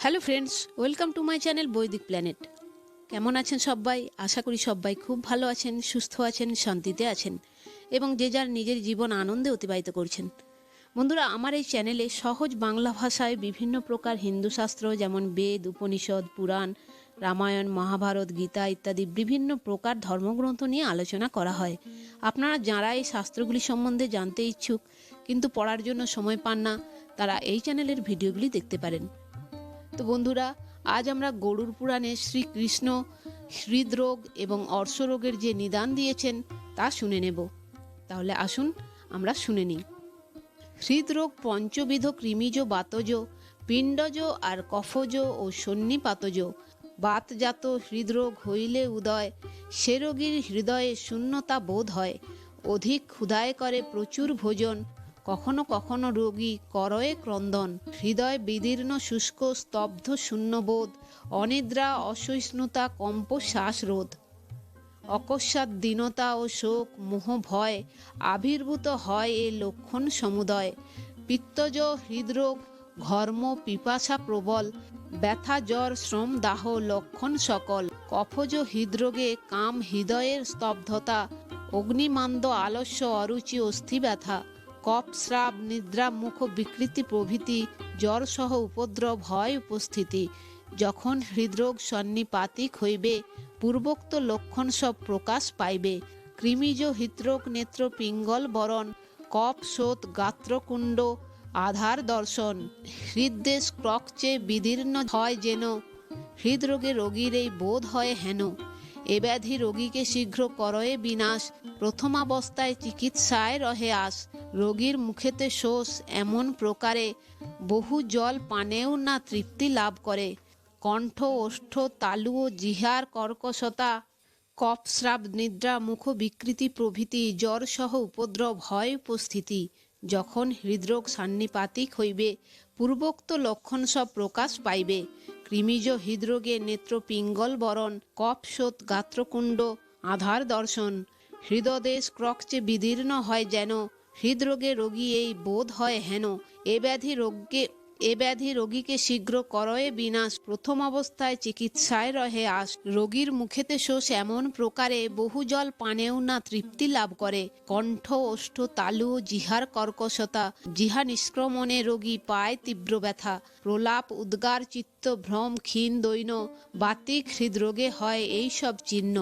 Hello friends, welcome to my channel বৈদিক planet. কেমন আছেন সবাই? আশা করি সবাই খুব ভালো আছেন, সুস্থ আছেন, শান্তিতে আছেন এবং যে যার নিজের জীবন আনন্দে অতিবাহিত করছেন। বন্ধুরা, আমার এই চ্যানেলে সহজ বাংলা ভাষায় বিভিন্ন প্রকার হিন্দু শাস্ত্র যেমন বেদ, উপনিষদ, পুরাণ, রামায়ণ, মহাভারত, গীতা ইত্যাদি বিভিন্ন প্রকার ধর্মগ্রন্থ নিয়ে আলোচনা করা হয়। আপনারা যারা এই শাস্ত্রগুলি সম্বন্ধে জানতে ইচ্ছুক কিন্তু পড়ার জন্য সময় পান না, তারা এই চ্যানেলের ভিডিওগুলি দেখতে পারেন। তো বন্ধুরা, আজ আমরা গরুড় পুরাণে শ্রীকৃষ্ণ হৃদরোগ এবং অর্শরোগের যে নিদান দিয়েছেন তা শুনে নেব। তাহলে আসুন আমরা শুনে নিই। হৃদরোগ পঞ্চবিধ কৃমিজ, বাতজ, পিণ্ডজ আর কফজ ও সন্নিপাতজ। বাতজাত হৃদরোগ হইলে উদয়, সে রোগীর হৃদয়ে শূন্যতা বোধ হয়। অধিক ক্ষুধায় করে প্রচুর ভোজন, কখনো কখনো রোগী করয়ে ক্রন্দন। হৃদয় বিদীর্ণ শুষ্ক স্তব্ধ শূন্যবোধ, অনিদ্রা অসহিষ্ণুতা কম্প শ্বাসরোধ। অকস্মাৎ দীনতা ও শোক মোহ ভয়, আবির্ভূত হয় এ লক্ষণ সমুদয়। পিত্তজ হৃদরোগ ঘর্ম পিপাসা প্রবল, ব্যথা জ্বর শ্রম দাহ লক্ষণ সকল। কফজ হৃদরোগে কাম হৃদয়ের স্তব্ধতা, অগ্নিমান্দ আলস্য অরুচি অস্থি ব্যথা। কফ স্রাব নিদ্রা মুখ বিকৃতি প্রভৃতি জ্বর সহ উপদ্রব হয় উপস্থিতি। যখন হৃদরোগ সন্নিপাতিক হইবে, পূর্বোক্ত লক্ষণ সব প্রকাশ পাইবে। কৃমিজ হৃদরোগ নেত্র পিঙ্গল বরণ, কফ শোথ গাত্রকুণ্ড আধার দর্শন। হৃদদেশ ক্রকচে বিদীর্ণ হয় যেন, হৃদরোগে রোগীর এই বোধ হয় হেন। এ ব্যাধি রোগীকে শীঘ্র করয়ে বিনাশ, প্রথমাবস্থায় চিকিৎসায় রহে আস। রোগীর মুখেতে শোষ এমন প্রকারে, বহু জল পানেও না তৃপ্তি লাভ করে। কণ্ঠ ওষ্ঠ তালু ও জিহ্বার কর্কশতা, কফ স্রাব নিদ্রা মুখ বিকৃতি প্রভৃতি জ্বর সহ উপদ্রব হয় উপস্থিতি। যখন হৃদরোগ সান্নিপাতিক হইবে, পূর্বোক্ত লক্ষণ সব প্রকাশ পাইবে। কৃমিজ হৃদরোগে নেত্র পিঙ্গল বরণ, কফ শোথ গাত্রকুণ্ড আধার দর্শন। হৃদদেশ ক্রকচে বিদীর্ণ হয় যেন, হৃদরোগে রোগী এই বোধ হয় হেন। এ ব্যাধি রোগীকে শীঘ্র করয়ে বিনাশ, প্রথম অবস্থায় চিকিৎসায় রহে আস। রোগীর মুখেতে শোষ এমন প্রকারে, বহু জল পানেও না তৃপ্তি লাভ করে। কণ্ঠ ওষ্ঠ তালু ও জিহ্বার কর্কশতা, জিহ্বা নিষ্ক্রমণে রোগী পায় তীব্র ব্যথা। প্রলাপ উদ্গার চিত্ত ভ্রম ক্ষীণ দৈন্য, বাতিক হৃদরোগে হয় এই সব চিহ্ন।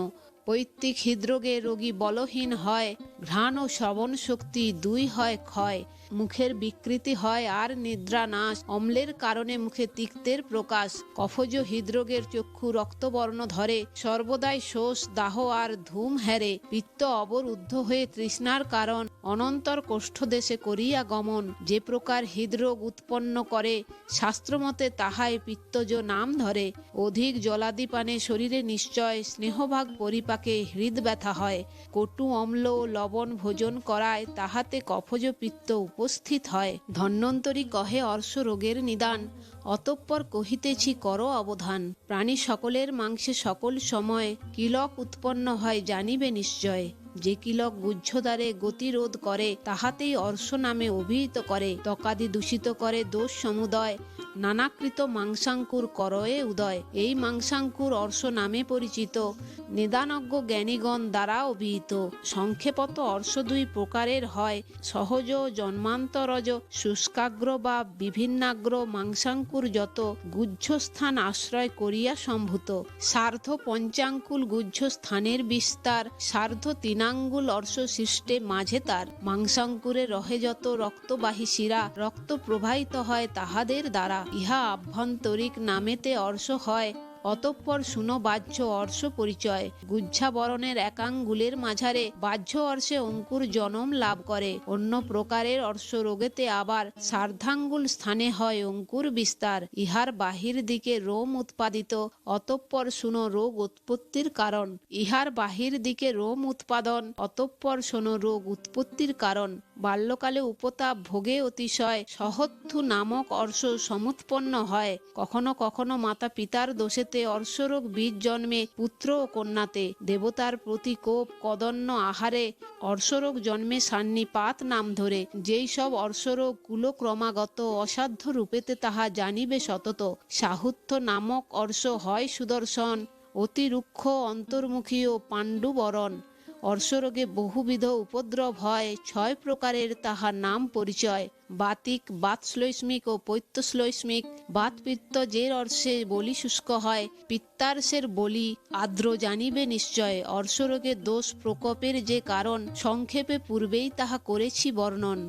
পৈতৃক হৃদরোগে রোগী বলহীন হয়, ঘ্রাণ ও শ্রবণ শক্তি দুই হয় ক্ষয়। মুখের বিকৃতি হয় আর নিদ্রা নাশ, অম্লের কারণে মুখে তিক্তের প্রকাশ। কফজ হৃদরোগের চক্ষু রক্তবর্ণ ধরে, সর্বদাই শোষ দাহ আর ধূম হেরে। পিত্ত অবরুদ্ধ হয়ে তৃষ্ণার কারণ, অনন্তর কোষ্ঠদেশে করিয়া গমন। যে প্রকার হৃদরোগ উৎপন্ন করে, শাস্ত্রমতে তাহাই পিত্তজ নাম ধরে। অধিক জলাদি পানে শরীরে নিশ্চয়, স্নেহভাগ পরিপাকে হৃদ ব্যথা হয়। কটু অম্ল ও লবণ ভোজন করায়, তাহাতে কফজ পিত্ত উপস্থিত হয়। ধন্বন্তরী কহে অর্শ রোগের নিদান, অতঃপর কহিতেছি কর অবধান। প্রাণী সকলের মাংসে সকল সময়, কিলক উৎপন্ন হয় জানিবে নিশ্চয়। যে কিলক গুহ্যদ্বারে গতিরোধ করে, তাহাতেই অর্শ নামে অভিহিত করে। ত্বকাদি দূষিত করে দোষ সমুদয়, নানাকৃত মাংসাঙ্কুর করয়ে উদয়। এই মাংসাঙ্কুর অর্শ নামে পরিচিত, নিদানজ্ঞ জ্ঞানীগণ দ্বারা অভিহিত। সংক্ষেপত অর্শ দুই প্রকারের হয়, সহজ জন্মান্তরজ। শুষ্কাগ্র বা বিভিন্নাগ্র মাংসাঙ্কুর যত, গুহ্যস্থান আশ্রয় করিয়া সম্ভূত। সার্ধ পঞ্চাঙ্কুল গুহ্যস্থানের বিস্তার, সার্ধ তিনাঙ্গুল অর্শ সৃষ্টে মাঝে তার। মাংসাঙ্কুরে রহে যত রক্তবাহী শিরা, রক্ত প্রবাহিত হয় তাহাদের দ্বারা। ইহা আভ্যন্তরিক নামেতে অর্শ হয়, অতঃপর শুনো বাহ্য অর্শ পরিচয়। গুহ্যাবরণের একাঙ্গুলের মাঝারে বাহ্য অর্শে অঙ্কুর জনম লাভ করে। অন্য প্রকারের অর্শ রোগেতে আবার সার্ধাঙ্গুল স্থানে হয় অঙ্কুর বিস্তার। ইহার বাহির দিকে রোম উৎপাদিত, অতঃপর শুনো রোগ উৎপত্তির কারণ। ইহার বাহির দিকে রোম উৎপাদন, অতঃপর শোনো রোগ উৎপত্তির কারণ। বাল্যকালে উপতাপ ভোগে অতিশয় সহত্থু নামক অর্শ সমুৎপন্ন হয়। কখনো কখনো মাতা পিতার দোষেতে অর্শরোগ বীজ জন্মে পুত্র ও কন্যাতে। দেবতার প্রতি কোপ কদন্য আহারে অর্শরোগ জন্মে সান্নিপাত নাম ধরে। যেই সব অর্শরোগ কুলক্রমাগত অসাধ্য রূপেতে তাহা জানিবে সতত। সাহুত্য নামক অর্শ হয় সুদর্শন, অতি রুক্ষ অন্তর্মুখী ও পাণ্ডুবরণ। অর্শরোগে বহুবিধ উপদ্রব হয়, 6 প্রকারের তাহার নাম পরিচয়। বাতিক, বাতশ্লৈষ্মিক ও পৈত্যশ্লৈষ্মিক। বাতপিত্ত যের অর্শে বলি শুষ্ক হয়, পিত্তার্শের বলি আর্দ্র জানিবে নিশ্চয়। অর্শরোগের দোষ প্রকোপের যে কারণ, সংক্ষেপে পূর্বেই তাহা করেছি বর্ণন।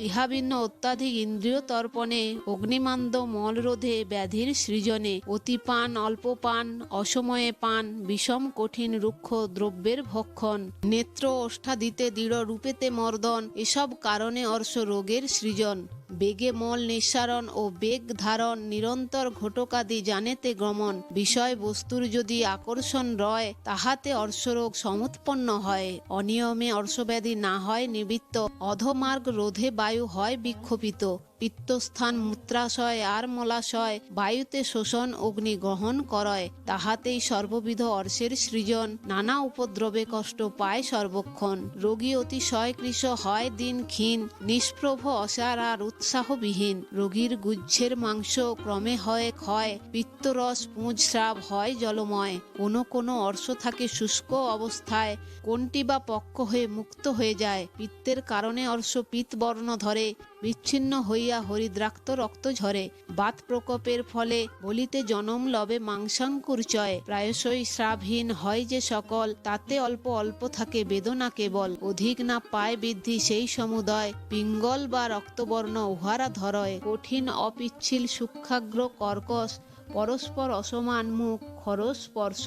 ইহা ভিন্ন অত্যাধিক ইন্দ্রিয় তর্পণে, অগ্নিমান্দ মলরোধে, ব্যাধির সৃজনে, অতিপান, অল্পপান, অসময়ে পান, বিষম কঠিন রুক্ষ দ্রব্যের ভক্ষণ, নেত্র ওষ্ঠাদিতে দৃঢ় রূপেতে মর্দন, এসব কারণে অর্শ রোগের সৃজন। বেগে মল নিঃসারণ ও বেগ ধারণ, নিরন্তর ঘটকাদি জানেতে গমন, বিষয় বস্তুর যদি আকর্ষণ রয়, তাহাতে অর্শরোগ সমুৎপন্ন হয়। অনিয়মে অর্শব্যাধি না হয় নিবৃত্ত, অধমার্গ রোধে বায়ু হয় বিক্ষোভিত। পিত্তস্থান মূত্রাশয় আর মলাশয়, বায়ুতে শোষণ অগ্নি গ্রহণ করয়, তাহাতেই সর্ববিধ অর্শের সৃজন। নানা উপদ্রবে কষ্ট পায় সর্বক্ষণ, রোগী অতিশয় কৃশ হয় দিন ক্ষীণ, নিষ্প্রভ অসার আর উৎসাহবিহীন। রোগীর গুহ্যের মাংস ক্রমে হয় ক্ষয়, পিত্তরস পুঁজ স্রাব হয় জলময়। কোনো কোনো অর্শ থাকে শুষ্ক অবস্থায়, কোনটি বা পক্ষ হয়ে মুক্ত হয়ে যায়। পিত্তের কারণে অর্শ পিতবর্ণ ধরে, বিচ্ছিন্ন হইয়া হরিদ্রাক্ত রক্ত ঝরে। বাত প্রকোপের ফলে বলিতে জনম লবে মাংসাঙ্কুর চয়, প্রায়শই স্রাবহীন হয় যে সকল, তাতে অল্প অল্প থাকে বেদনা কেবল। অধিক না পায় বৃদ্ধি সেই সমুদয়, পিঙ্গল বা রক্তবর্ণ উহারা ধরয়। কঠিন অপিচ্ছিল সূক্ষ্মাগ্র কর্কশ, পরস্পর অসমান মুখ খরস্পর্শ।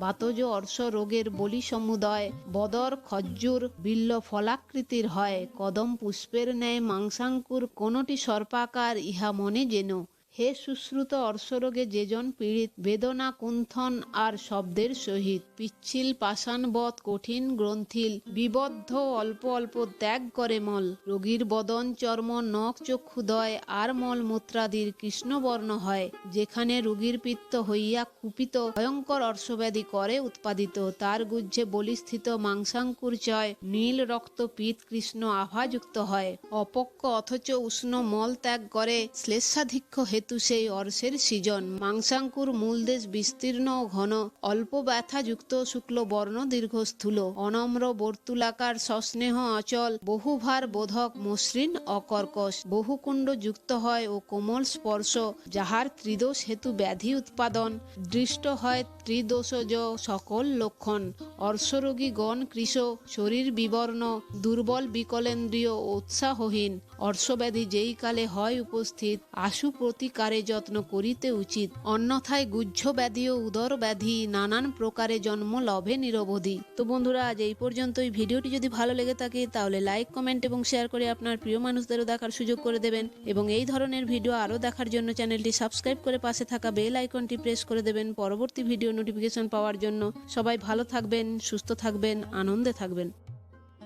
বাতজ অর্শ রোগের বলি সমুদয়, বদর খজ্জুর বিল্ল ফলাকৃতির হয়। কদম পুষ্পের ন্যায় মাংসাঙ্কুর, কোনটি সর্পাকার ইহা মনে যেন। হে সুশ্রুত অর্শরোগে যেজন পীড়িত, বেদনা কুণ্ঠন আর শব্দের সহিত। পিচ্ছিল পাষাণবৎ কঠিন গ্রন্থিল, বিবদ্ধ অল্প অল্প ত্যাগ করে মল। রোগীর বদন চর্ম নখ চক্ষুদয় আর মল মূত্রাদির কৃষ্ণবর্ণ হয়। যেখানে রোগীর পিত্ত হইয়া কুপিত ভয়ঙ্কর অর্শব্যাধি করে উৎপাদিত, তার গুহ্যে বলিস্থিত মাংসাঙ্কুর চয়, নীল রক্ত পিত কৃষ্ণ আভাযুক্ত হয়। অপক্ক অথচ উষ্ণ মল ত্যাগ করে, শ্লেষাধিক্য হেতু সেই অর্শের সৃজন। মাংসাঙ্কুর মূলদেশ বিস্তীর্ণ ও ঘন, অল্প ব্যথাযুক্ত শুক্ল বর্ণ দীর্ঘস্থূল, অনম্র বর্তুলাকার সস্নেহ অচল, বহুভার বোধক মসৃণ অকর্কশ। বহুকুণ্ড যুক্ত হয় ও কোমল স্পর্শ, যাহার ত্রিদোষ হেতু ব্যাধি উৎপাদন। দৃষ্ট হয় ত্রিদোষজ সকল লক্ষণ। অর্শরোগী গণ কৃশ, শরীর বিবর্ণ, দুর্বল বিকলেন্দ্রিয় ও উৎসাহহীন। অর্শব্যাধি যেই কালে হয় উপস্থিত, আশু প্রতিকারে যত্ন করিতে উচিত। অন্যথায় গুহ্য ব্যাধি ও উদর ব্যাধি নানান প্রকারে জন্ম লভে নিরবধি। তো বন্ধুরা, আজ এই পর্যন্তই। ভিডিওটি যদি ভালো লেগে থাকে তাহলে লাইক, কমেন্ট এবং শেয়ার করে আপনার প্রিয় মানুষদেরও দেখার সুযোগ করে দেবেন, এবং এই ধরনের ভিডিও আরও দেখার জন্য চ্যানেলটি সাবস্ক্রাইব করে পাশে থাকা বেল আইকনটি প্রেস করে দেবেন পরবর্তী ভিডিও নোটিফিকেশন পাওয়ার জন্য। সবাই ভালো থাকবেন, সুস্থ থাকবেন, আনন্দে থাকবেন।